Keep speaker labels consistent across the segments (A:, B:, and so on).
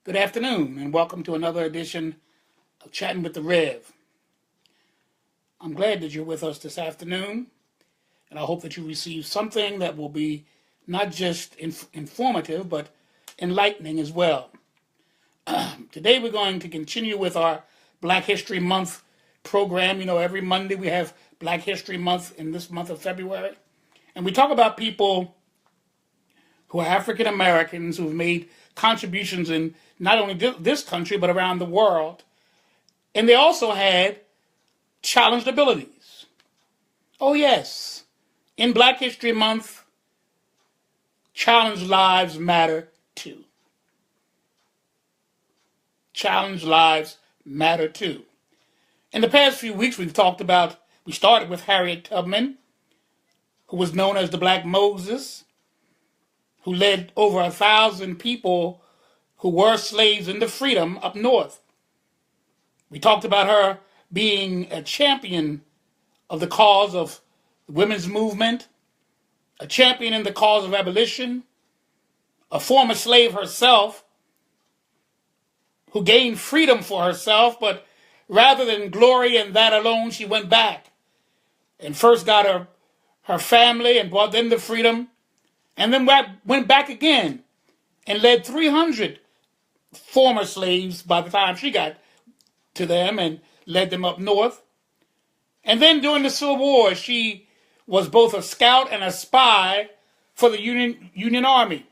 A: Good afternoon, and welcome to another edition of Chatting with the Rev. I'm glad that you're with us this afternoon, and I hope that you receive something that will be not just informative, but enlightening as well. Today we're going to continue with our Black History Month program. You know, every Monday we have Black History Month in this month of February, and we talk about people who are African Americans who've made contributions in not only this country, but around the world. And they also had challenged abilities. Oh yes, in Black History Month, challenged lives matter too. Challenged lives matter too. In the past few weeks, we started with Harriet Tubman, who was known as the Black Moses, who led over 1,000 people who were slaves into freedom up north. We talked about her being a champion of the cause of the women's movement, a champion in the cause of abolition, a former slave herself who gained freedom for herself, but rather than glory in that alone, she went back and first got her family and brought them to freedom, and then went back again and led 300 former slaves by the time she got to them and led them up north. And then during the Civil War, she was both a scout and a spy for the Union Army.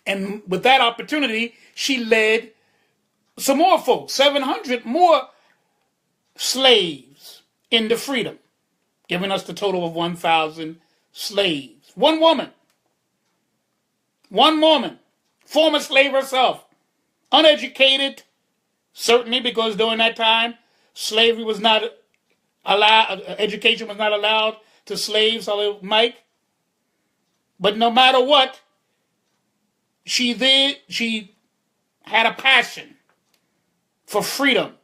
A: And with that opportunity, she led some more folks, 700 more slaves into freedom, giving us the total of 1,000 slaves. One woman, former slave herself, uneducated, certainly because during that time, slavery was not allowed, education was not allowed to slaves, although it might. But no matter what, she had a passion for freedom,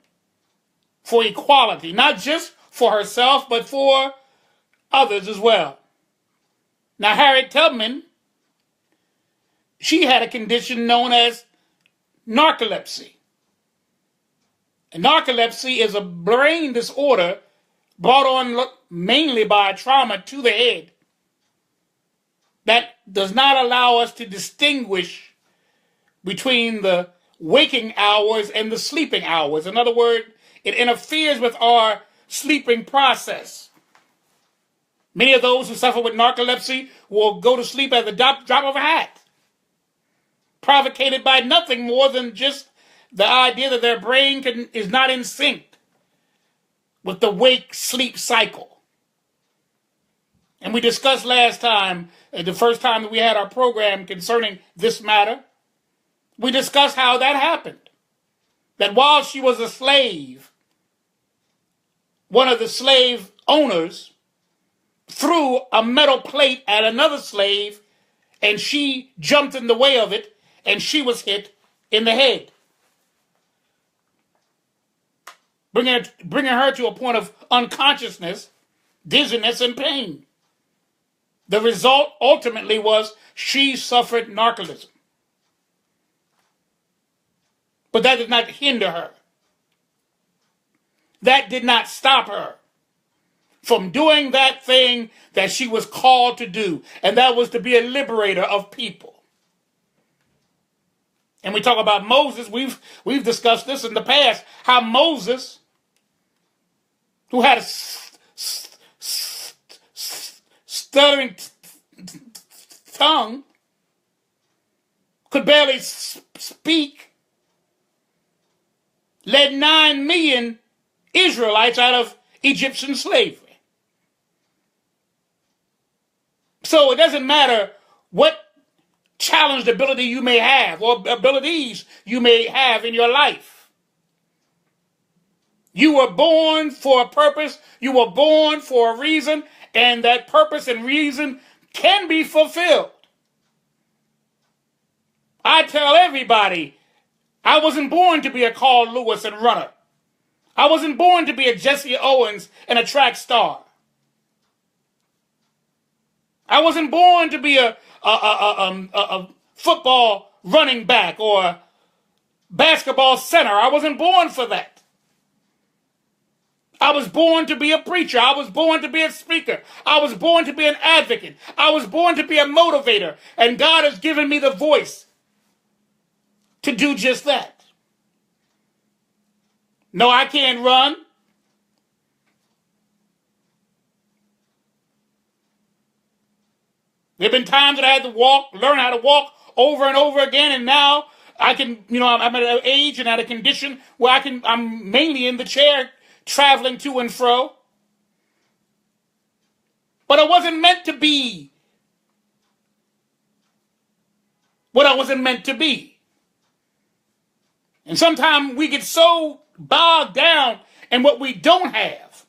A: for equality, not just for herself, but for others as well. Now, Harriet Tubman, she had a condition known as narcolepsy. And narcolepsy is a brain disorder brought on mainly by a trauma to the head that does not allow us to distinguish between the waking hours and the sleeping hours. In other words, it interferes with our sleeping process. Many of those who suffer with narcolepsy will go to sleep at the drop of a hat, provocated by nothing more than just the idea that their brain is not in sync with the wake-sleep cycle. And we discussed last time, the first time that we had our program concerning this matter, we discussed how that happened. That while she was a slave, one of the slave owners threw a metal plate at another slave, and she jumped in the way of it, and she was hit in the head, bringing her to a point of unconsciousness, dizziness, and pain. The result ultimately was she suffered narcolepsy. But that did not hinder her. That did not stop her from doing that thing that she was called to do, and that was to be a liberator of people. And we talk about Moses. We've discussed this in the past, how Moses, who had a stuttering tongue, could barely speak, led 9 million Israelites out of Egyptian slavery. So it doesn't matter what challenged ability you may have or abilities you may have in your life. You were born for a purpose. You were born for a reason, and that purpose and reason can be fulfilled. I tell everybody, I wasn't born to be a Carl Lewis and runner. I wasn't born to be a Jesse Owens and a track star. I wasn't born to be a football running back or basketball center. I wasn't born for that. I was born to be a preacher. I was born to be a speaker. I was born to be an advocate. I was born to be a motivator. And God has given me the voice to do just that. No, I can't run. There have been times that I had to learn how to walk over and over again, and now I can, I'm at an age and at a condition where I'm mainly in the chair traveling to and fro. But I wasn't meant to be what I wasn't meant to be. And sometimes we get so bogged down in what we don't have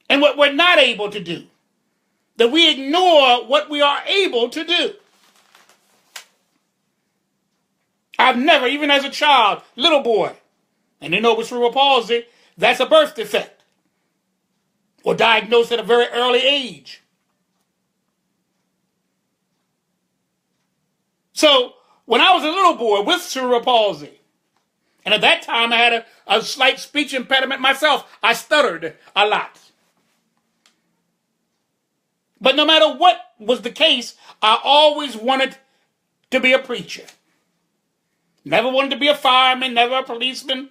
A: and what we're not able to do that we ignore what we are able to do. I've never, even as a child, little boy, and with cerebral palsy, that's a birth defect or diagnosed at a very early age. So when I was a little boy with cerebral palsy, and at that time I had a slight speech impediment myself, I stuttered a lot. But no matter what was the case, I always wanted to be a preacher. Never wanted to be a fireman, never a policeman,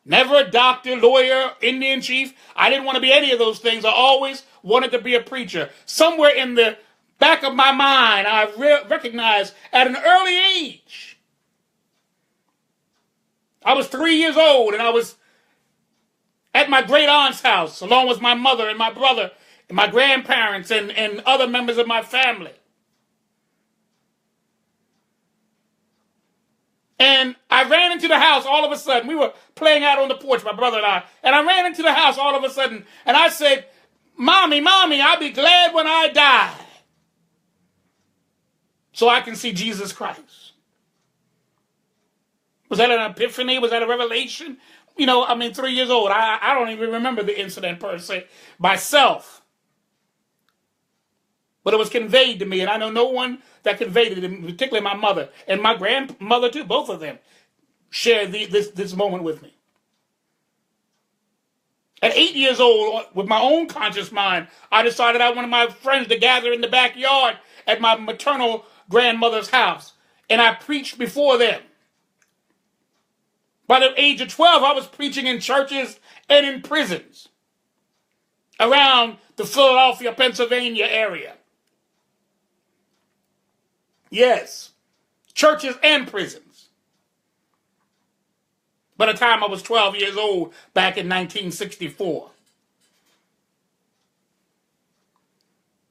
A: never a doctor, lawyer, Indian chief. I didn't want to be any of those things. I always wanted to be a preacher. Somewhere in the back of my mind, I recognized at an early age. I was 3 years old and I was at my great aunt's house along with my mother and my brother and my grandparents and other members of my family. And I ran into the house all of a sudden. We were playing out on the porch, my brother and I. And I ran into the house all of a sudden. And I said, Mommy, I'll be glad when I die so I can see Jesus Christ. Was that an epiphany? Was that a revelation? 3 years old. I don't even remember the incident per se myself. But it was conveyed to me, and I know no one that conveyed it, particularly my mother and my grandmother too. Both of them shared this moment with me. At 8 years old, with my own conscious mind, I decided I wanted my friends to gather in the backyard at my maternal grandmother's house, and I preached before them. By the age of 12, I was preaching in churches and in prisons around the Philadelphia, Pennsylvania area. Yes, churches and prisons. By the time I was 12 years old, back in 1964.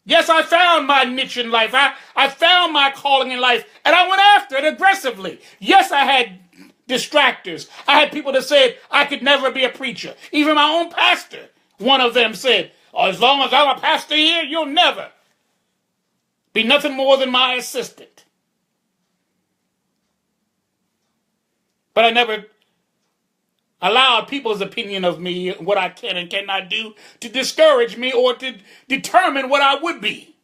A: Yes, I found my niche in life. I found my calling in life, and I went after it aggressively. Yes, I had distractors. I had people that said I could never be a preacher. Even my own pastor, one of them said, as long as I'm a pastor here, you'll never be nothing more than my assistant. But I never allowed people's opinion of me, what I can and cannot do, to discourage me or to determine what I would be.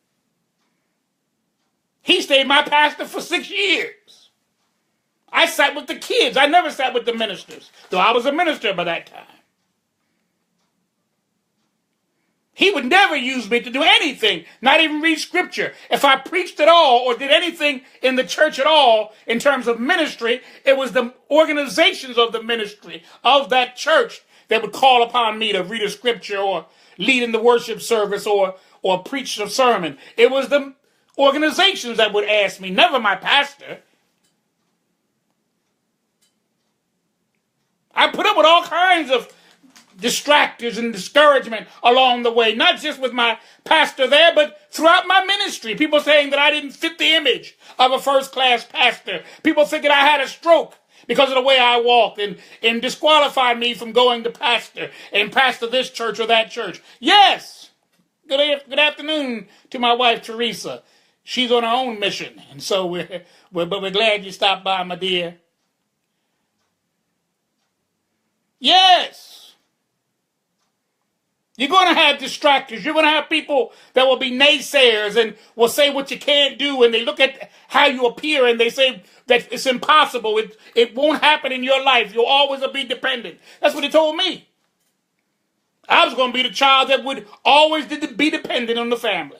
A: He stayed my pastor for 6 years. I sat with the kids. I never sat with the ministers, though I was a minister by that time. He would never use me to do anything, not even read scripture. If I preached at all or did anything in the church at all in terms of ministry, it was the organizations of the ministry of that church that would call upon me to read a scripture or lead in the worship service or preach a sermon. It was the organizations that would ask me, never my pastor. I put up with all kinds of distractors and discouragement along the way, not just with my pastor there, but throughout my ministry. People saying that I didn't fit the image of a first-class pastor. People thinking I had a stroke because of the way I walked and disqualified me from going to pastor and pastor this church or that church. Yes! Good afternoon to my wife, Teresa. She's on her own mission, and so we're glad you stopped by, my dear. Yes! You're going to have distractors. You're going to have people that will be naysayers and will say what you can't do, and they look at how you appear and they say that it's impossible. It won't happen in your life. You'll always be dependent. That's what he told me. I was going to be the child that would always be dependent on the family.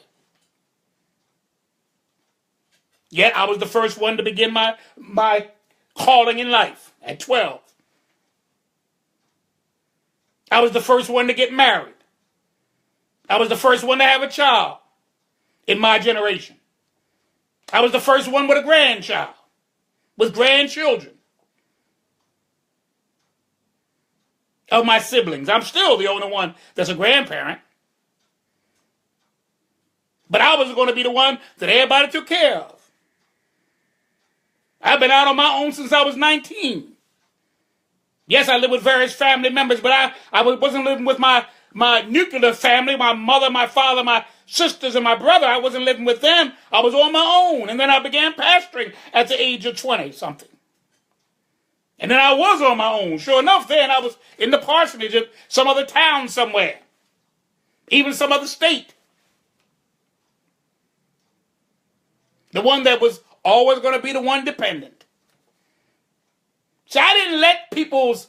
A: Yet I was the first one to begin my calling in life at 12. I was the first one to get married. I was the first one to have a child in my generation. I was the first one with a grandchild, with grandchildren of my siblings. I'm still the only one that's a grandparent. But I was going to be the one that everybody took care of. I've been out on my own since I was 19. Yes, I lived with various family members, but I wasn't living with my nuclear family, my mother, my father, my sisters, and my brother. I wasn't living with them. I was on my own. And then I began pastoring at the age of 20-something. And then I was on my own. Sure enough, then I was in the parsonage of some other town somewhere, even some other state. The one that was always going to be the one dependent. So I didn't let people's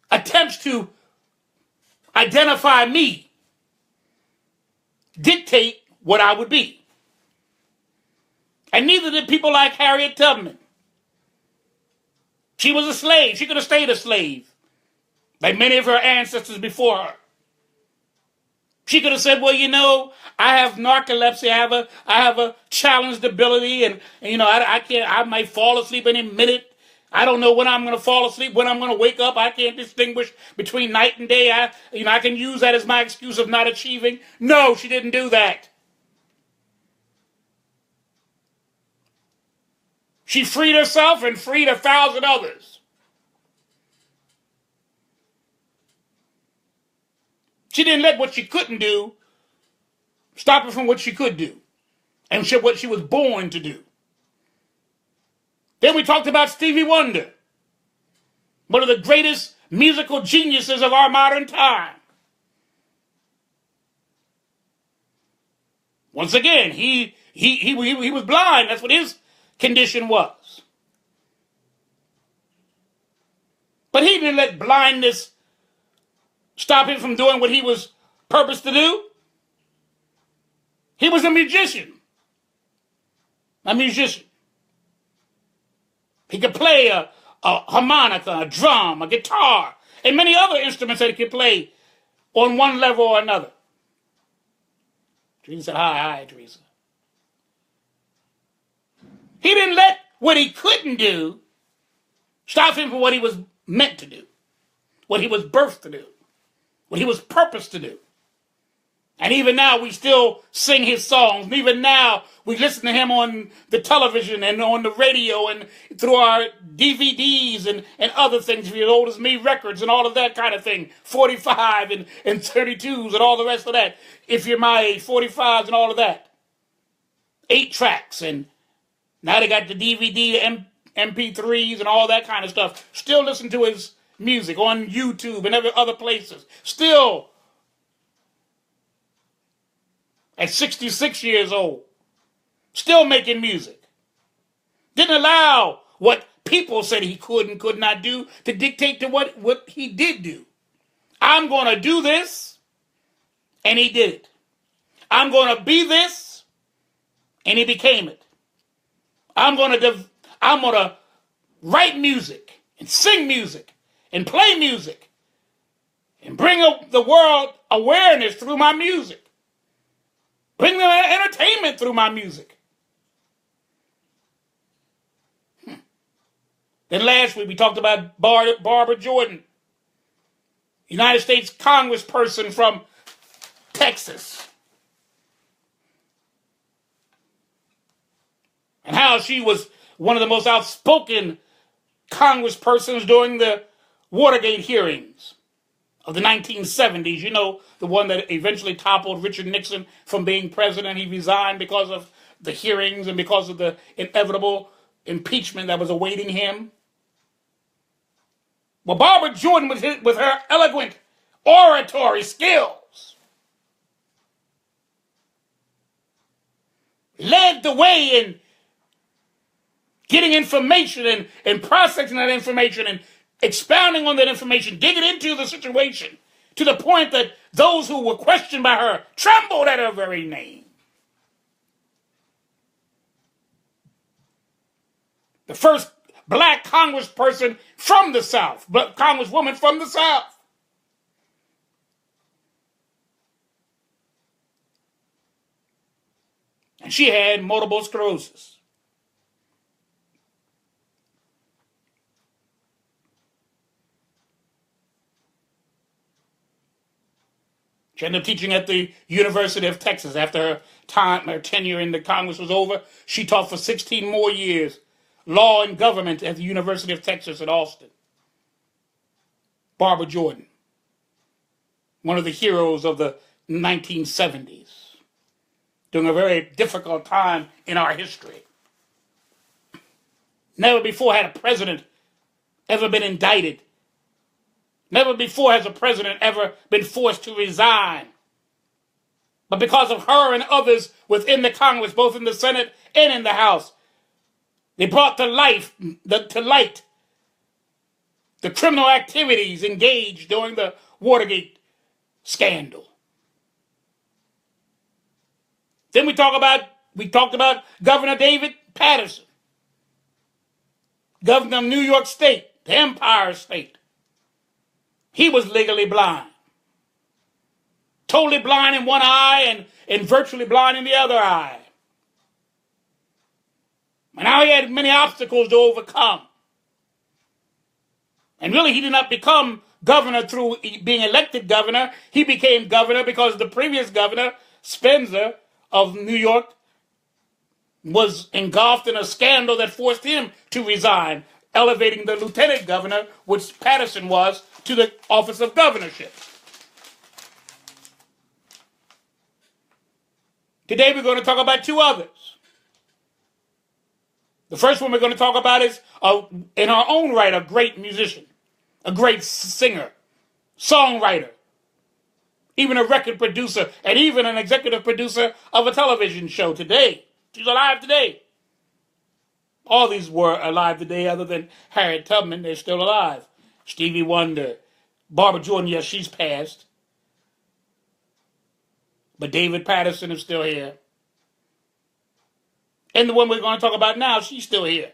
A: attempts to identify me dictate what I would be. And neither did people like Harriet Tubman. She was a slave. She could have stayed a slave, like many of her ancestors before her. She could have said, well, you know, I have narcolepsy. I have a challenged ability, and you know, I might fall asleep any minute. I don't know when I'm going to fall asleep, when I'm going to wake up. I can't distinguish between night and day. I can use that as my excuse of not achieving. No, she didn't do that. She freed herself and freed 1,000 others. She didn't let what she couldn't do stop her from what she could do and what she was born to do. Then we talked about Stevie Wonder, one of the greatest musical geniuses of our modern time. Once again, he was blind. That's what his condition was. But he didn't let blindness stop him from doing what he was purposed to do. He was a musician. He could play a harmonica, a drum, a guitar, and many other instruments that he could play on one level or another. Teresa said, hi, Teresa. He didn't let what he couldn't do stop him from what he was meant to do, what he was birthed to do, what he was purposed to do. And even now we still sing his songs. And even now we listen to him on the television and on the radio and through our DVDs and other things. If you're as old as me, records and all of that kind of thing. 45 and 32s and all the rest of that. If you're my age, 45s and all of that. 8 tracks, and now they got the DVD, MP3s and all that kind of stuff. Still listen to his music on YouTube and other places. Still, at 66 years old, still making music. Didn't allow what people said he could and could not do to dictate to what he did do. I'm going to do this, and he did it. I'm going to be this, and he became it. I'm going to write music and sing music and play music and bring the world awareness through my music. Bring them entertainment through my music. Then last week we talked about Barbara Jordan, United States Congressperson from Texas. And how she was one of the most outspoken congresspersons during the Watergate hearings of the 1970s. You know, the one that eventually toppled Richard Nixon from being president. He resigned because of the hearings and because of the inevitable impeachment that was awaiting him. Well, Barbara Jordan, with her eloquent oratory skills, led the way in getting information and processing that information and expounding on that information, digging into the situation to the point that those who were questioned by her trembled at her very name. The first black congressperson from the South, black congresswoman from the South. And she had multiple sclerosis. She ended up teaching at the University of Texas. After her tenure in the Congress was over, she taught for 16 more years law and government at the University of Texas at Austin. Barbara Jordan, one of the heroes of the 1970s, during a very difficult time in our history. Never before had a president ever been indicted. Never before has a president ever been forced to resign. But because of her and others within the Congress, both in the Senate and in the House, they brought to light the criminal activities engaged during the Watergate scandal. Then we talked about Governor David Patterson, governor of New York State, the Empire State. He was legally blind. Totally blind in one eye and virtually blind in the other eye. And now he had many obstacles to overcome. And really, he did not become governor through being elected governor. He became governor because the previous governor, Spencer of New York, was engulfed in a scandal that forced him to resign, elevating the lieutenant governor, which Patterson was, to the office of governorship. Today we're going to talk about two others. The first one we're going to talk about is, in her own right, a great musician, a great singer, songwriter, even a record producer, and even an executive producer of a television show today. She's alive today. All these were alive today other than Harriet Tubman. They're still alive. Stevie Wonder, Barbara Jordan, yes, she's passed. But David Patterson is still here. And the one we're going to talk about now, she's still here.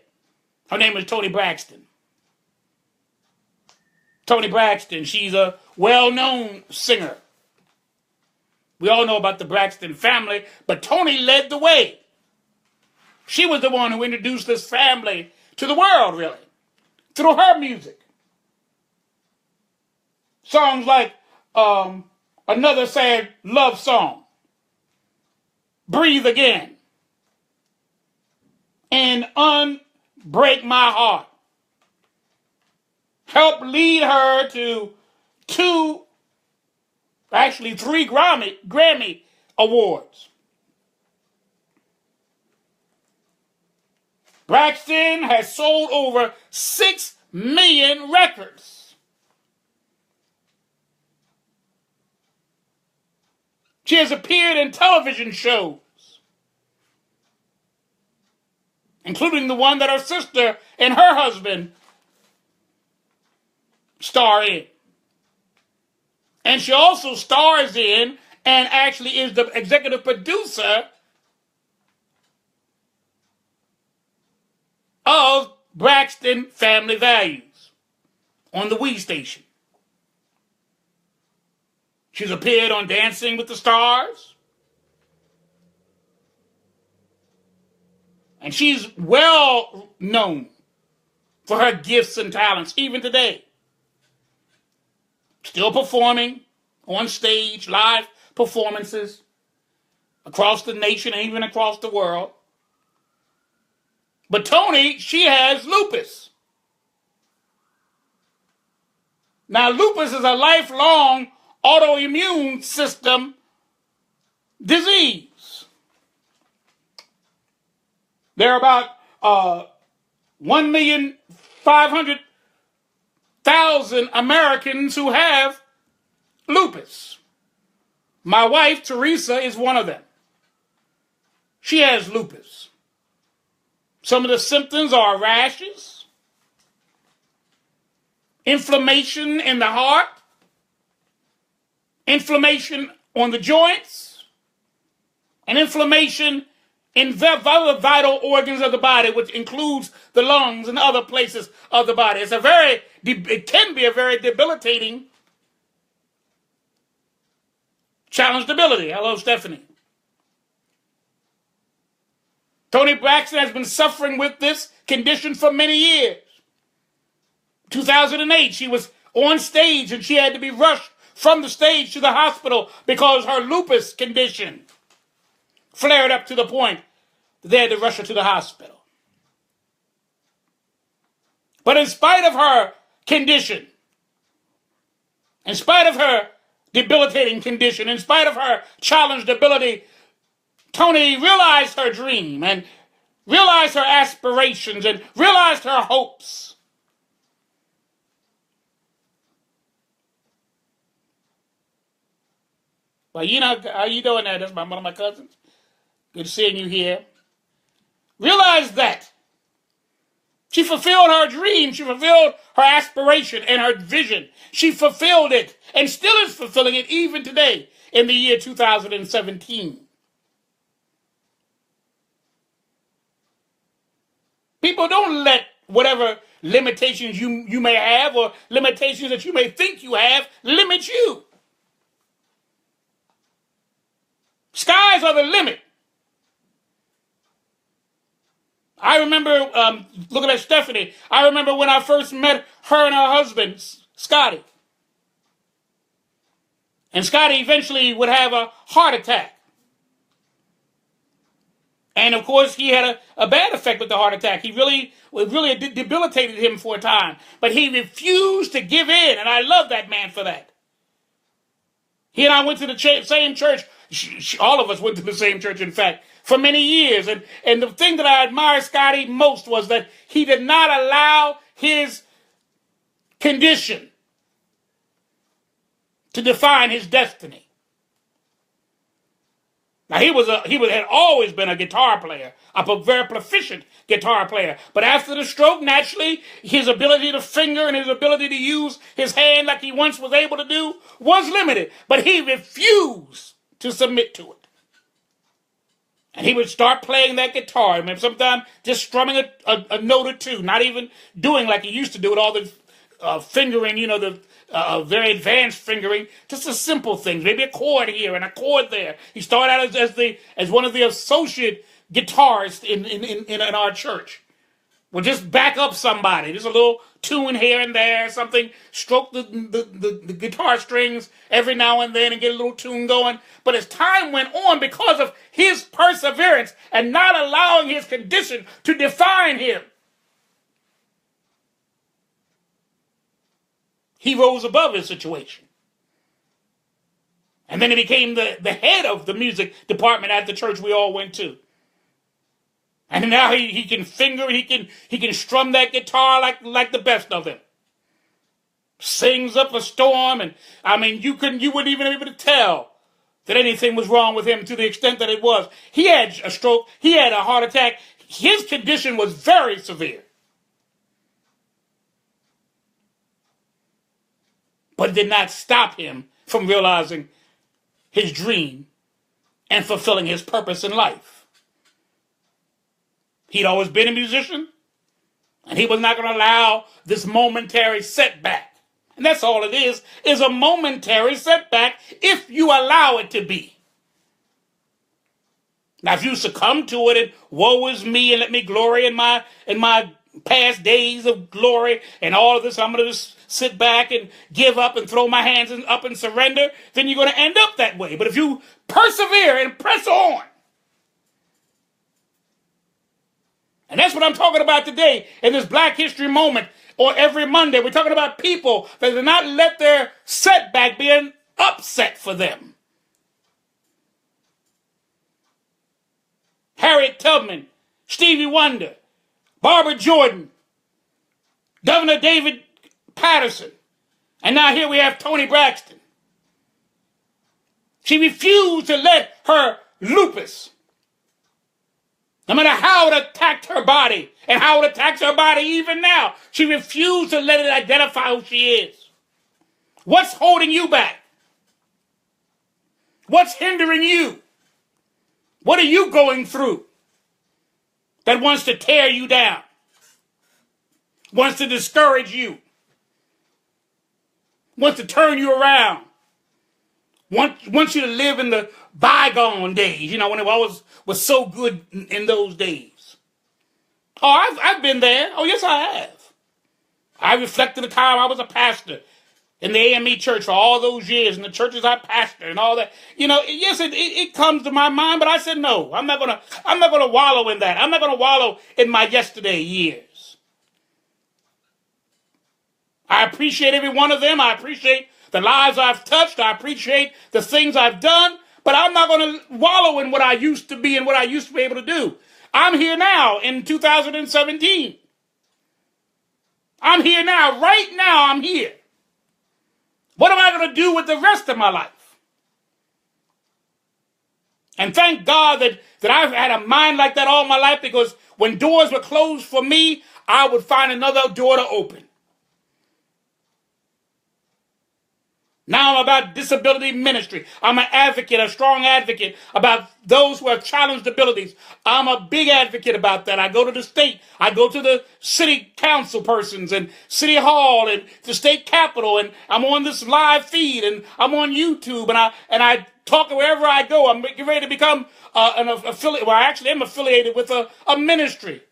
A: Her name is Toni Braxton. Toni Braxton, she's a well-known singer. We all know about the Braxton family, but Toni led the way. She was the one who introduced this family to the world, really, through her music. Songs like Another Sad Love Song, Breathe Again, and Unbreak My Heart helped lead her to three Grammy Awards. Braxton has sold over 6 million records. She has appeared in television shows, including the one that her sister and her husband star in. And she also stars in and actually is the executive producer of Braxton Family Values on the We station. She's appeared on Dancing with the Stars. And she's well known for her gifts and talents, even today. Still performing on stage, live performances across the nation and even across the world. But Toni, she has lupus. Now, lupus is a lifelong autoimmune system disease. There are about 1,500,000 Americans who have lupus. My wife, Teresa, is one of them. She has lupus. Some of the symptoms are rashes, inflammation in the heart, inflammation on the joints, and inflammation in other vital organs of the body, which includes the lungs and other places of the body. It can be a very debilitating challenged ability. Hello, Stephanie. Toni Braxton has been suffering with this condition for many years. 2008, she was on stage and she had to be rushed from the stage to the hospital because her lupus condition flared up to the point that they had to rush her to the hospital. But in spite of her condition, in spite of her debilitating condition, in spite of her challenged ability, Toni realized her dream and realized her aspirations and realized her hopes. Well, how you doing there? That's one of my cousins. Good seeing you here. Realize that. She fulfilled her dream. She fulfilled her aspiration and her vision. She fulfilled it and still is fulfilling it even today in the year 2017. People, don't let whatever limitations you may have or limitations that you may think you have limit you. Skies are the limit. I remember, looking at Stephanie, I remember when I first met her and her husband, Scotty. And Scotty eventually would have a heart attack. And of course, he had a bad effect with the heart attack. It really debilitated him for a time. But he refused to give in, and I love that man for that. He and I went to the same church. All of us went to the same church, in fact, for many years. And the thing that I admired Scotty most was that he did not allow his condition to define his destiny. Now, he had always been a guitar player, a very proficient guitar player. But after the stroke, naturally, his ability to finger and his ability to use his hand like he once was able to do was limited. But he refused to submit to it. And he would start playing that guitar. I mean, sometimes just strumming a note or two, not even doing like he used to do with all the fingering, the very advanced fingering, just the simple things, maybe a chord here and a chord there. He started out as one of the associate guitarists in our church. We'll just back up somebody, just a little tune here and there, something, stroke the guitar strings every now and then and get a little tune going. But as time went on, because of his perseverance and not allowing his condition to define him, he rose above his situation. And then he became the head of the music department at the church we all went to. And now he can finger, he can strum that guitar like the best of them. Sings up a storm, and I mean you wouldn't even be able to tell that anything was wrong with him to the extent that it was. He had a stroke, he had a heart attack. His condition was very severe. But it did not stop him from realizing his dream and fulfilling his purpose in life. He'd always been a musician, and he was not going to allow this momentary setback. And that's all it is a momentary setback if you allow it to be. Now, if you succumb to it and woe is me and let me glory in my past days of glory and all of this, I'm going to just sit back and give up and throw my hands up and surrender, then you're going to end up that way. But if you persevere and press on, and that's what I'm talking about today in this Black History Moment, or every Monday. We're talking about people that do not let their setback be an upset for them. Harriet Tubman, Stevie Wonder, Barbara Jordan, Governor David Patterson, and now here we have Toni Braxton. She refused to let her lupus No matter how it attacked her body and how it attacks her body even now, she refused to let it identify who she is. What's holding you back? What's hindering you? What are you going through that wants to tear you down? Wants to discourage you? Wants to turn you around? Wants you to live in the bygone days, when it always was so good in those days. Oh, I've been there. Oh, yes, I have. I reflected the time I was a pastor in the AME church for all those years, and the churches I pastored and all that. Yes, it comes to my mind, but I said no. I'm not gonna wallow in that. I'm not gonna wallow in my yesterday years. I appreciate every one of them. I appreciate the lives I've touched. I appreciate the things I've done, but I'm not going to wallow in what I used to be and what I used to be able to do. I'm here now in 2017. I'm here now. Right now, I'm here. What am I going to do with the rest of my life? And thank God that I've had a mind like that all my life, because when doors were closed for me, I would find another door to open. Now I'm about disability ministry. I'm an advocate, a strong advocate about those who have challenged abilities. I'm a big advocate about that. I go to the state. I go to the city council persons and city hall and the state capitol, and I'm on this live feed, and I'm on YouTube, and I talk wherever I go. I'm getting ready to become an affiliate. Well, I actually am affiliated with a ministry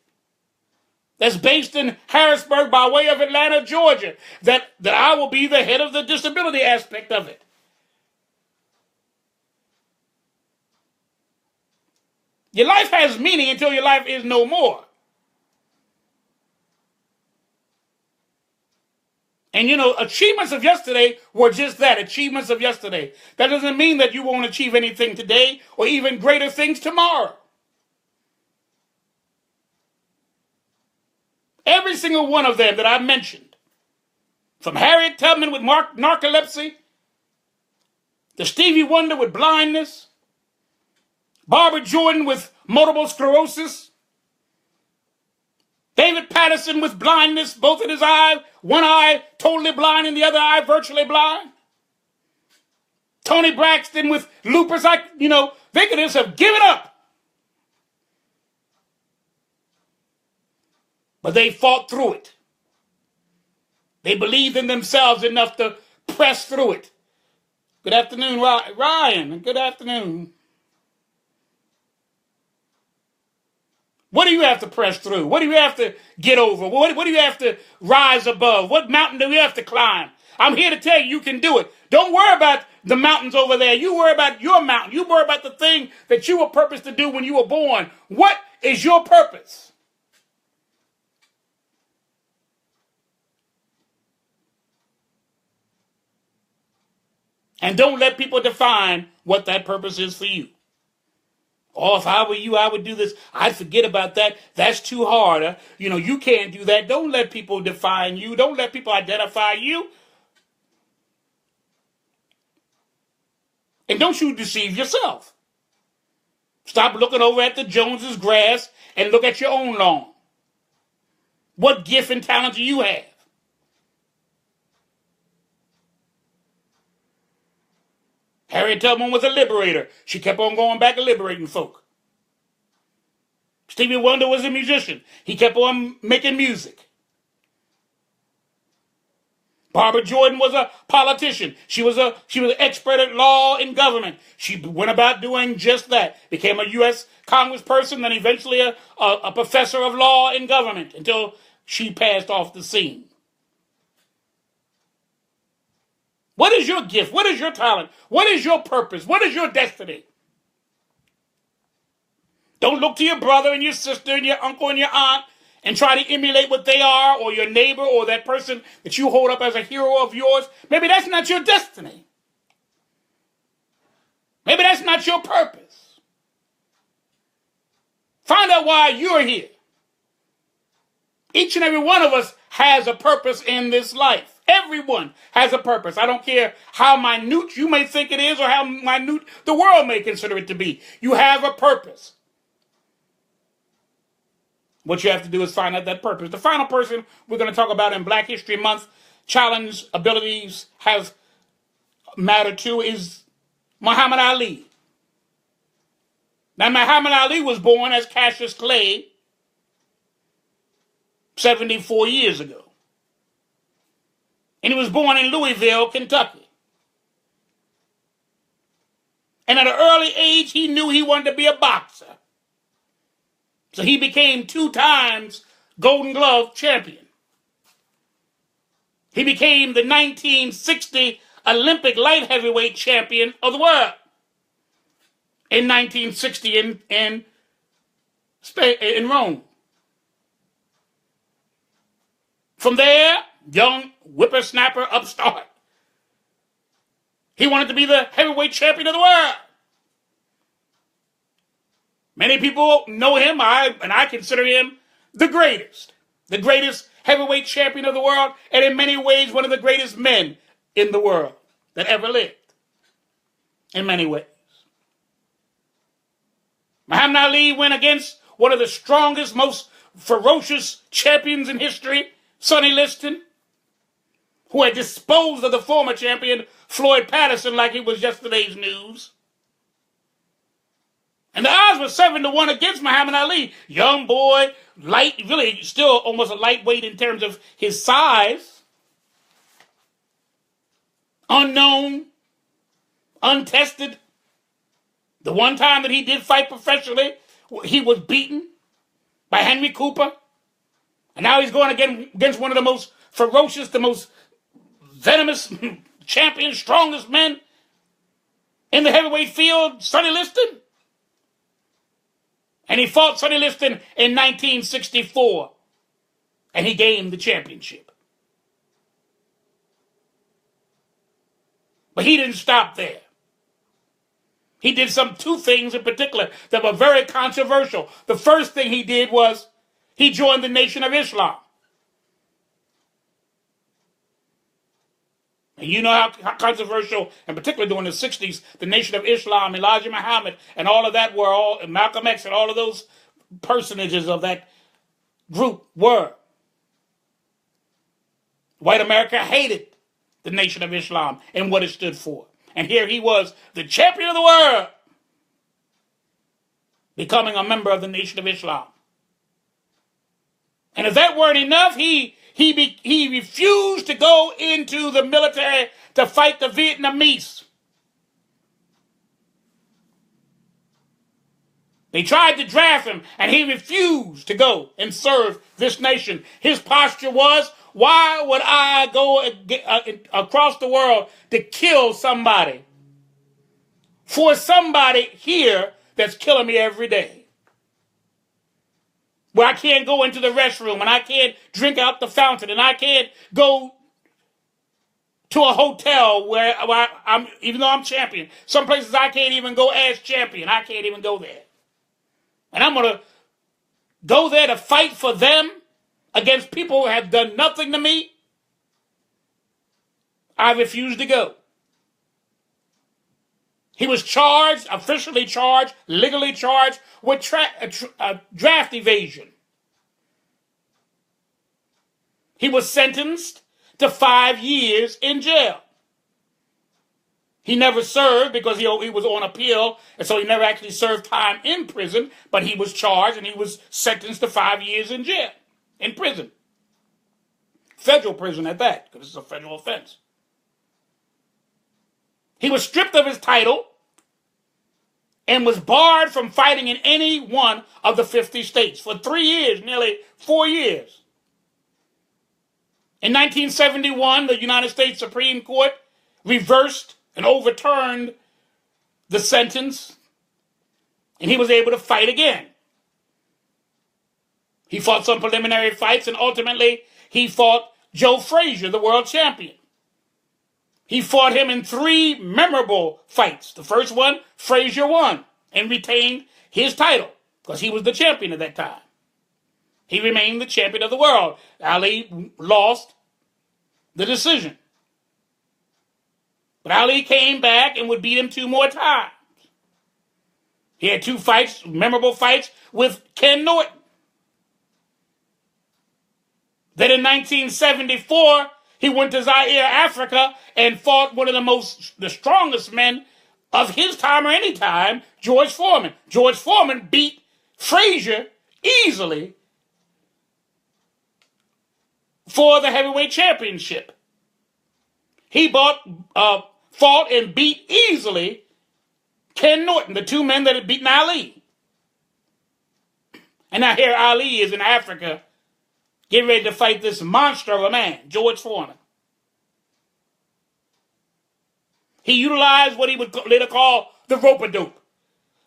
A: that's based in Harrisburg by way of Atlanta, Georgia, that I will be the head of the disability aspect of it. Your life has meaning until your life is no more. And achievements of yesterday were just that, achievements of yesterday. That doesn't mean that you won't achieve anything today or even greater things tomorrow. Every single one of them that I mentioned, from Harriet Tubman with narcolepsy, to Stevie Wonder with blindness, Barbara Jordan with multiple sclerosis, David Patterson with blindness, both in his eye, one eye totally blind and the other eye virtually blind, Tony Braxton with lupus. They could just have given up. But they fought through it. They believed in themselves enough to press through it. Good afternoon, Ryan. Good afternoon. What do you have to press through? What do you have to get over? What do you have to rise above? What mountain do you have to climb? I'm here to tell you, you can do it. Don't worry about the mountains over there. You worry about your mountain. You worry about the thing that you were purposed to do when you were born. What is your purpose? And don't let people define what that purpose is for you. Oh, if I were you, I would do this. I'd forget about that. That's too hard. You can't do that. Don't let people define you. Don't let people identify you. And don't you deceive yourself. Stop looking over at the Joneses' grass and look at your own lawn. What gift and talent do you have? Harriet Tubman was a liberator. She kept on going back and liberating folk. Stevie Wonder was a musician. He kept on making music. Barbara Jordan was a politician. She was an expert at law and government. She went about doing just that. Became a U.S. congressperson, then eventually a professor of law and government until she passed off the scene. What is your gift? What is your talent? What is your purpose? What is your destiny? Don't look to your brother and your sister and your uncle and your aunt and try to emulate what they are, or your neighbor, or that person that you hold up as a hero of yours. Maybe that's not your destiny. Maybe that's not your purpose. Find out why you're here. Each and every one of us has a purpose in this life. Everyone has a purpose. I don't care how minute you may think it is or how minute the world may consider it to be. You have a purpose. What you have to do is find out that purpose. The final person we're going to talk about in Black History Month, challenge abilities have mattered to, is Muhammad Ali. Now, Muhammad Ali was born as Cassius Clay 74 years ago. And he was born in Louisville, Kentucky. And at an early age, he knew he wanted to be a boxer. So he became 2 times Golden Glove champion. He became the 1960 Olympic light heavyweight champion of the world. In 1960 in Rome. From there, young whippersnapper upstart. He wanted to be the heavyweight champion of the world. Many people know him, and I consider him the greatest heavyweight champion of the world, and in many ways one of the greatest men in the world that ever lived. In many ways. Muhammad Ali went against one of the strongest, most ferocious champions in history, Sonny Liston, who had disposed of the former champion, Floyd Patterson, like he was yesterday's news. And the odds were 7-1 against Muhammad Ali. Young boy, light, really still almost a lightweight in terms of his size. Unknown, untested. The one time that he did fight professionally, he was beaten by Henry Cooper. And now he's going against one of the most ferocious, the most venomous champions, strongest men in the heavyweight field, Sonny Liston. And he fought Sonny Liston in 1964. And he gained the championship. But he didn't stop there. He did 2 things in particular that were very controversial. The first thing he did was he joined the Nation of Islam. And you know how controversial, and particularly during the 60s, the Nation of Islam, Elijah Muhammad, and all of that were all, and Malcolm X and all of those personages of that group were. White America hated the Nation of Islam and what it stood for. And here he was, the champion of the world, becoming a member of the Nation of Islam. And if that weren't enough, he refused to go into the military to fight the Vietnamese. They tried to draft him, and he refused to go and serve this nation. His posture was, why would I go across the world to kill somebody for somebody here that's killing me every day? Where I can't go into the restroom, and I can't drink out the fountain, and I can't go to a hotel where I'm, even though I'm champion. Some places I can't even go as champion. I can't even go there. And I'm going to go there to fight for them against people who have done nothing to me. I refuse to go. He was charged, officially charged, legally charged with draft evasion. He was sentenced to 5 years in jail. He never served because he was on appeal, and so he never actually served time in prison, but he was charged and he was sentenced to 5 years in jail, in prison. Federal prison at that, because it's a federal offense. He was stripped of his title and was barred from fighting in any one of the 50 states for 3 years, nearly 4 years. In 1971, the United States Supreme Court reversed and overturned the sentence, and he was able to fight again. He fought some preliminary fights, and ultimately he fought Joe Frazier, the world champion. He fought him in 3 memorable fights. The first one, Frazier won and retained his title because he was the champion at that time. He remained the champion of the world. Ali lost the decision. But Ali came back and would beat him 2 more times. He had 2 fights, memorable fights with Ken Norton. Then in 1974, he went to Zaire, Africa, and fought one of the strongest men of his time or any time, George Foreman. George Foreman beat Frazier easily for the heavyweight championship. He fought and beat easily Ken Norton, the two men that had beaten Ali. And now here Ali is in Africa, getting ready to fight this monster of a man, George Foreman. He utilized what he would later call the rope-a-dope.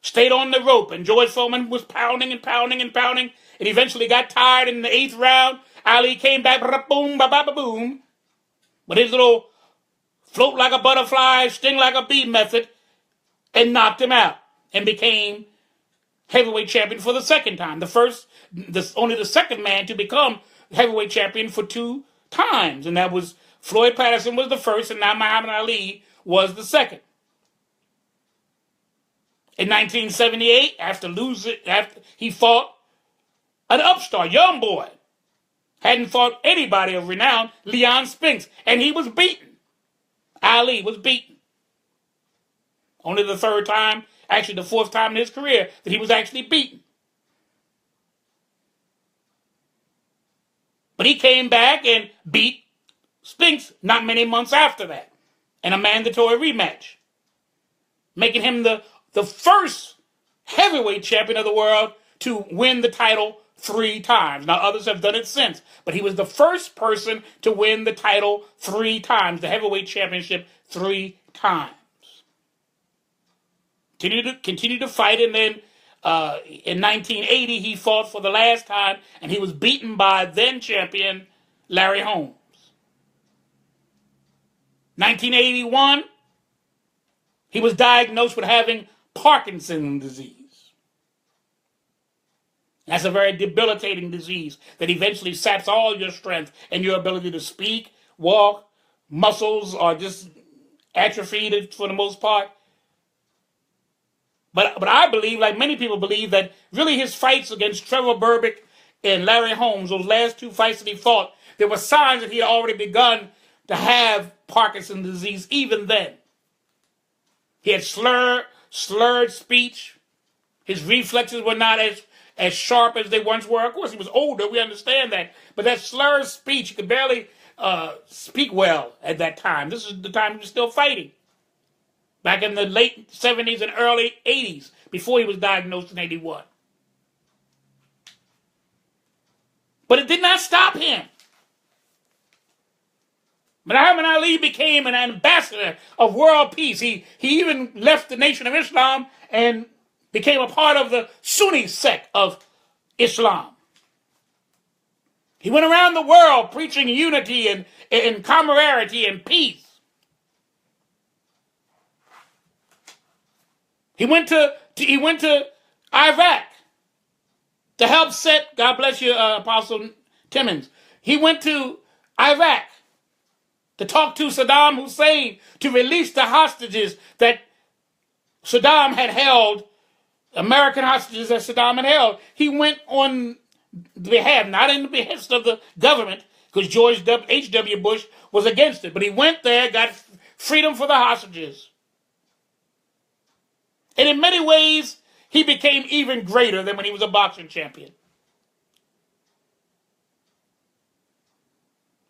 A: Stayed on the rope, and George Foreman was pounding and pounding and pounding, and eventually got tired in the 8th round. Ali came back, boom, ba-ba-ba-boom, with his little float like a butterfly, sting like a bee method, and knocked him out, and became heavyweight champion for the second time. Only the second man to become heavyweight champion for 2 times, and that was Floyd Patterson was the first, and now Muhammad Ali was the second. In 1978, after he fought an upstart, young boy, hadn't fought anybody of renown, Leon Spinks, and he was beaten. Ali was beaten. Only the 3rd time, actually the 4th time in his career, that he was actually beaten. But he came back and beat Spinks not many months after that in a mandatory rematch, making him the first heavyweight champion of the world to win the title 3 times. Now, others have done it since, but he was the first person to win the title 3 times, the heavyweight championship 3 times. Continued to fight, and then in 1980, he fought for the last time, and he was beaten by then-champion Larry Holmes. 1981, he was diagnosed with having Parkinson's disease. That's a very debilitating disease that eventually saps all your strength and your ability to speak, walk. Muscles are just atrophied for the most part. But I believe, like many people believe, that really his fights against Trevor Berbick and Larry Holmes, those last 2 fights that he fought, there were signs that he had already begun to have Parkinson's disease even then. He had slurred speech. His reflexes were not as sharp as they once were. Of course, he was older, we understand that. But that slurred speech, he could barely speak well at that time. This is the time he was still fighting. Back in the late 70s and early 80s, before he was diagnosed in 81. But it did not stop him. Muhammad Ali became an ambassador of world peace. He even left the Nation of Islam and became a part of the Sunni sect of Islam. He went around the world preaching unity and camaraderie and peace. He went to Iraq to help set, God bless you, Apostle Timmons. He went to Iraq to talk to Saddam Hussein to release the hostages that Saddam had held, American hostages that Saddam had held. He went on the behalf, not in the behest of the government, because George H.W. Bush was against it, but he went there, got freedom for the hostages. And in many ways, he became even greater than when he was a boxing champion.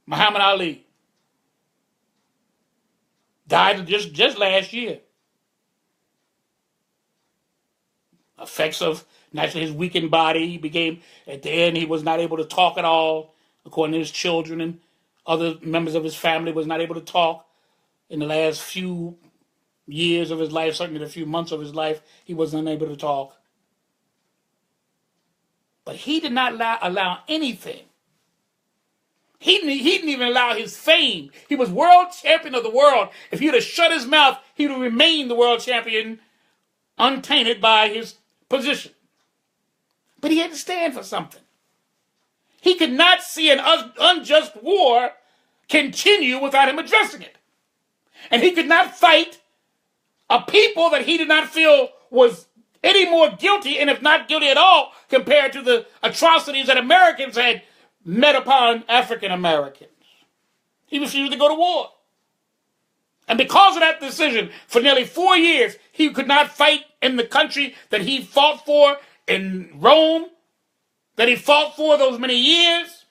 A: Muhammad Ali died just last year. Effects of naturally his weakened body. He became, at the end, he was not able to talk at all. According to his children and other members of his family, was not able to talk in the last few years of his life, certainly the few months of his life, he was unable to talk. But he did not allow anything. He didn't even allow his fame. He was world champion of the world. If he would have shut his mouth, he would have remained the world champion untainted by his position. But he had to stand for something. He could not see an unjust war continue without him addressing it. And he could not fight a people that he did not feel was any more guilty, and if not guilty at all, compared to the atrocities that Americans had met upon African Americans. He refused to go to war. And because of that decision, for nearly 4 years, he could not fight in the country that he fought for in Rome, that he fought for those many years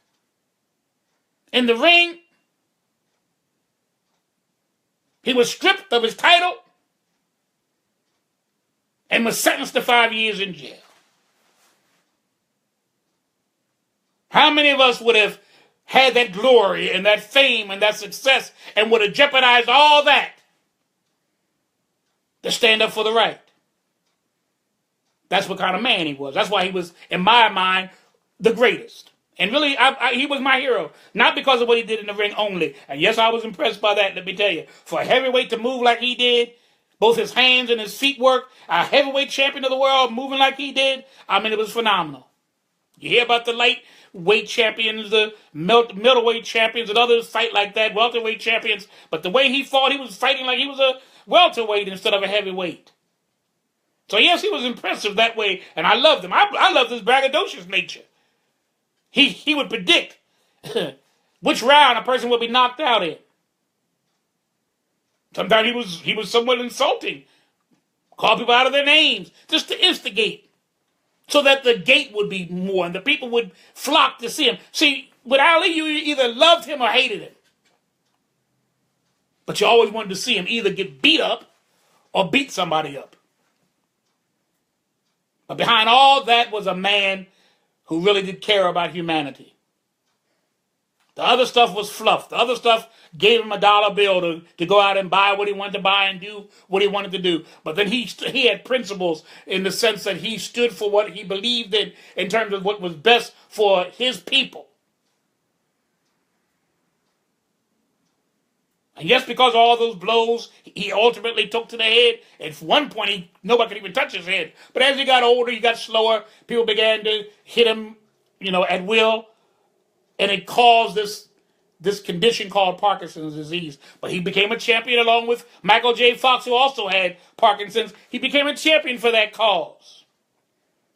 A: in the ring. He was stripped of his title and was sentenced to 5 years in jail. How many of us would have had that glory and that fame and that success and would have jeopardized all that to stand up for the right? That's what kind of man he was. That's why he was, in my mind, the greatest. And really, he was my hero. Not because of what he did in the ring only. And yes, I was impressed by that, let me tell you. For a heavyweight to move like he did, both his hands and his feet work, a heavyweight champion of the world moving like he did, I mean, it was phenomenal. You hear about the lightweight champions, the middleweight champions, and others fight like that, welterweight champions. But the way he fought, he was fighting like he was a welterweight instead of a heavyweight. So yes, he was impressive that way, and I loved him. I loved his braggadocious nature. He would predict which round a person would be knocked out in. Sometimes he was somewhat insulting. Call people out of their names just to instigate, so that the gate would be more and the people would flock to see him. See, with Ali, you either loved him or hated him. But you always wanted to see him either get beat up or beat somebody up. But behind all that was a man who really did care about humanity. The other stuff was fluff. The other stuff gave him a dollar bill to go out and buy what he wanted to buy and do what he wanted to do. But then he had principles in the sense that he stood for what he believed in terms of what was best for his people. And yes, because of all those blows he ultimately took to the head, at one point nobody could even touch his head. But as he got older, he got slower. People began to hit him, at will. And it caused this condition called Parkinson's disease. But he became a champion along with Michael J. Fox, who also had Parkinson's. He became a champion for that cause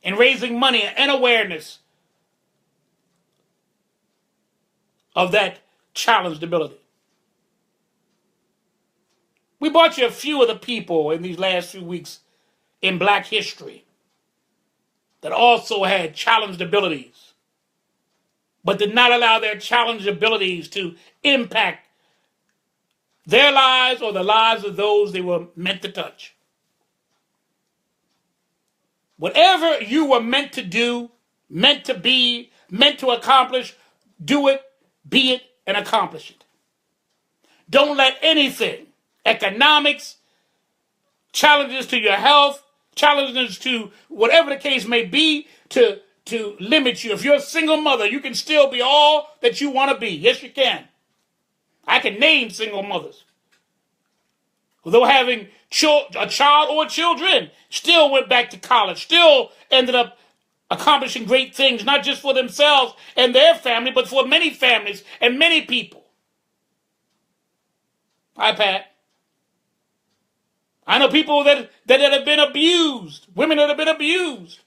A: and raising money and awareness of that challenged ability. We brought you a few of the people in these last few weeks in Black history that also had challenged abilities, but did not allow their challenged abilities to impact their lives or the lives of those they were meant to touch. Whatever you were meant to do, meant to be, meant to accomplish, do it, be it, and accomplish it. Don't let anything, economics, challenges to your health, challenges to whatever the case may be, to limit you. If you're a single mother, you can still be all that you want to be. Yes, you can. I can name single mothers who, though having a child or children, still went back to college, still ended up accomplishing great things, not just for themselves and their family, but for many families and many people. Hi, Pat. I know people that have been abused, women that have been abused,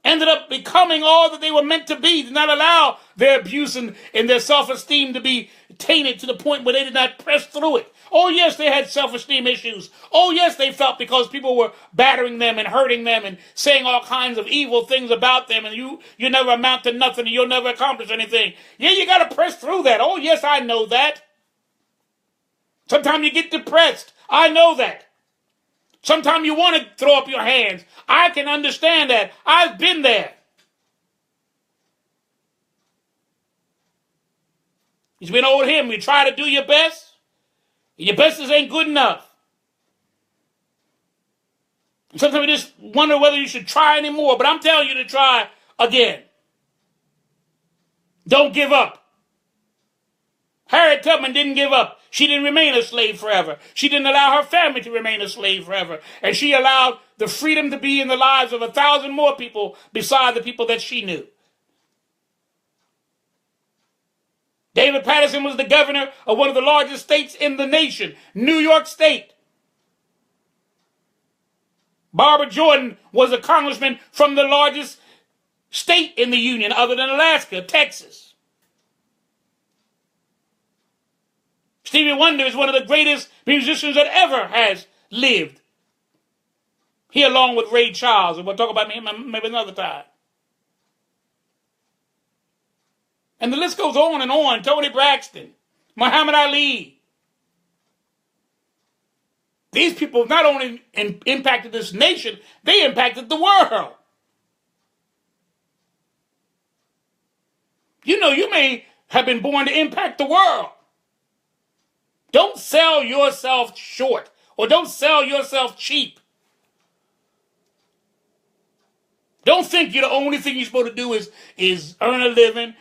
A: ended up becoming all that they were meant to be, did not allow their abuse and their self-esteem to be tainted to the point where they did not press through it. Oh, yes, they had self-esteem issues. Oh, yes, they felt because people were battering them and hurting them and saying all kinds of evil things about them, and you never amount to nothing and you'll never accomplish anything. Yeah, you got to press through that. Oh, yes, I know that. Sometimes you get depressed. I know that. Sometimes you want to throw up your hands. I can understand that. I've been there. He's been old him. You try to do your best, and your best ain't good enough. And sometimes you just wonder whether you should try anymore, but I'm telling you to try again. Don't give up. Harriet Tubman didn't give up. She didn't remain a slave forever. She didn't allow her family to remain a slave forever. And she allowed the freedom to be in the lives of 1,000 more people beside the people that she knew. David Patterson was the governor of one of the largest states in the nation, New York State. Barbara Jordan was a congressman from the largest state in the Union other than Alaska, Texas. Stevie Wonder is one of the greatest musicians that ever has lived. He along with Ray Charles, and we'll talk about him maybe another time. And the list goes on and on. Tony Braxton, Muhammad Ali. These people not only impacted this nation, they impacted the world. You know, you may have been born to impact the world. Don't sell yourself short, or don't sell yourself cheap. Don't think you're the only thing you're supposed to do is earn a living,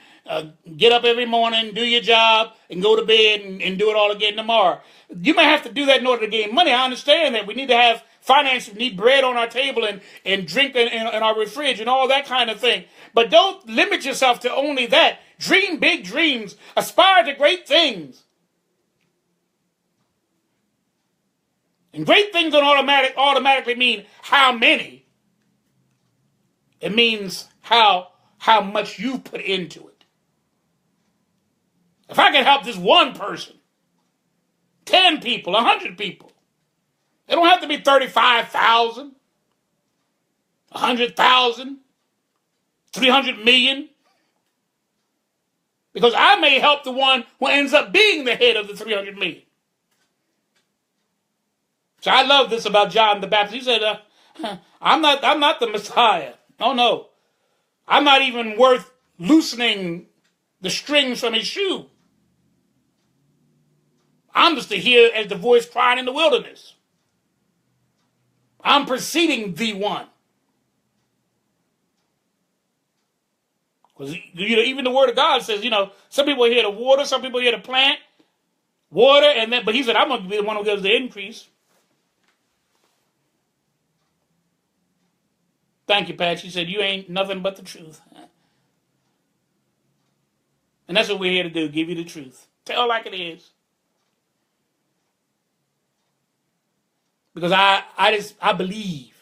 A: get up every morning, do your job, and go to bed and do it all again tomorrow. You may have to do that in order to gain money. I understand that. We need to have finances. We need bread on our table and drink in our refrigerator and all that kind of thing. But don't limit yourself to only that. Dream big dreams. Aspire to great things. And great things don't automatically mean how many. It means how much you put into it. If I can help this one person, 10 people, 100 people, it don't have to be 35,000, 100,000, 300 million. Because I may help the one who ends up being the head of the 300 million. So I love this about John the Baptist. He said, I'm not the Messiah. Oh no. I'm not even worth loosening the strings from his shoe. I'm just to hear as the voice crying in the wilderness. I'm preceding the one. Because even the word of God says, some people are here to water, some people are here to plant, water, but he said, I'm going to be the one who gives the increase. Thank you, Pat. She said, you ain't nothing but the truth. And that's what we're here to do, give you the truth. Tell like it is. Because I believe,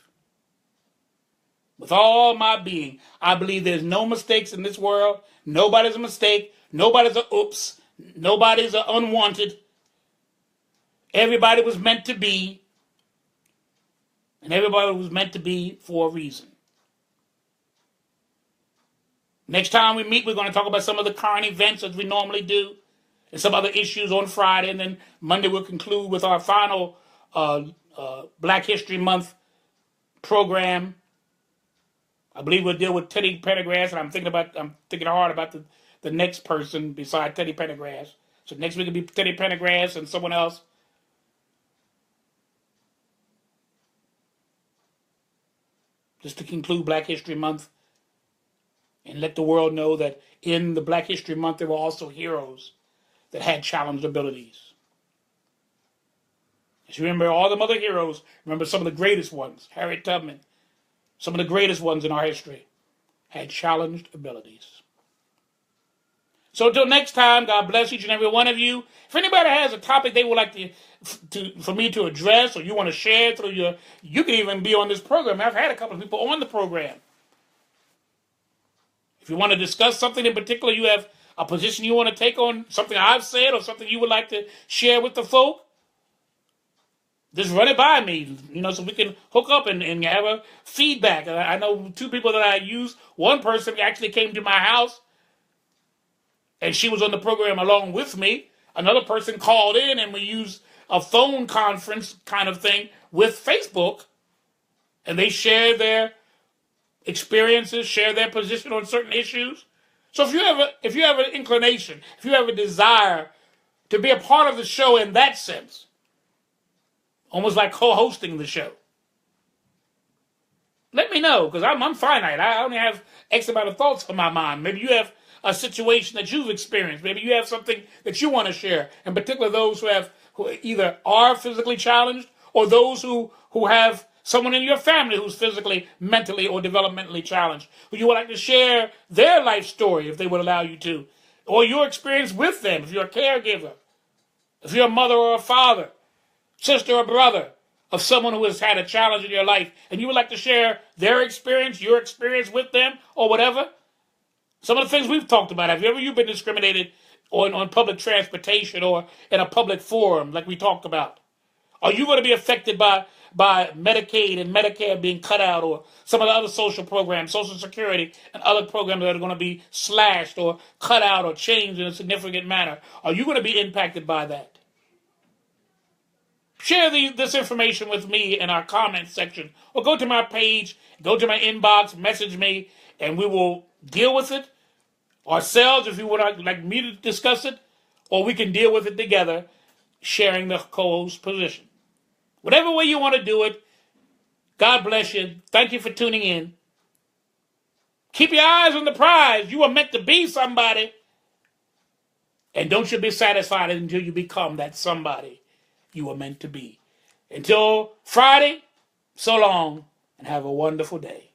A: with all my being, I believe there's no mistakes in this world. Nobody's a mistake. Nobody's a oops. Nobody's a unwanted. Everybody was meant to be. And everybody was meant to be for a reason. Next time we meet, we're going to talk about some of the current events as we normally do. And some other issues on Friday. And then Monday we'll conclude with our final Black History Month program. I believe we'll deal with Teddy Pendergrass. And I'm thinking hard about the next person beside Teddy Pendergrass. So next week will be Teddy Pendergrass and someone else. Just to conclude Black History Month and let the world know that in the Black History Month there were also heroes that had challenged abilities. As you remember all the other heroes, remember some of the greatest ones, Harriet Tubman, some of the greatest ones in our history had challenged abilities. So until next time, God bless each and every one of you. If anybody has a topic they would like for me to address, or you want to share through you can even be on this program. I've had a couple of people on the program. If you want to discuss something in particular, you have a position you want to take on something I've said or something you would like to share with the folk, just run it by me, so we can hook up and have a feedback. I know two people that I use. One person actually came to my house, and she was on the program along with me. Another person called in, and we used a phone conference kind of thing with Facebook, and they shared their experiences, share their position on certain issues. So if you have an inclination, if you have a desire to be a part of the show in that sense, almost like co-hosting the show, let me know, because I'm finite. I only have X amount of thoughts on my mind. Maybe you have a situation that you've experienced. Maybe you have something that you want to share. In particular, those who either are physically challenged, or those who have someone in your family who's physically, mentally, or developmentally challenged, who you would like to share their life story if they would allow you to, or your experience with them if you're a caregiver, if you're a mother or a father, sister or brother, of someone who has had a challenge in your life and you would like to share their experience, your experience with them, or whatever? Some of the things we've talked about. Have you ever been discriminated on public transportation or in a public forum like we talked about? Are you going to be affected by Medicaid and Medicare being cut out, or some of the other social programs, Social Security and other programs that are going to be slashed or cut out or changed in a significant manner? Are you going to be impacted by that? Share this information with me in our comments section, or go to my page, go to my inbox, message me, and we will deal with it ourselves if you would like me to discuss it, or we can deal with it together, sharing the co-host position. Whatever way you want to do it, God bless you. Thank you for tuning in. Keep your eyes on the prize. You are meant to be somebody. And don't you be satisfied until you become that somebody you were meant to be. Until Friday, so long, and have a wonderful day.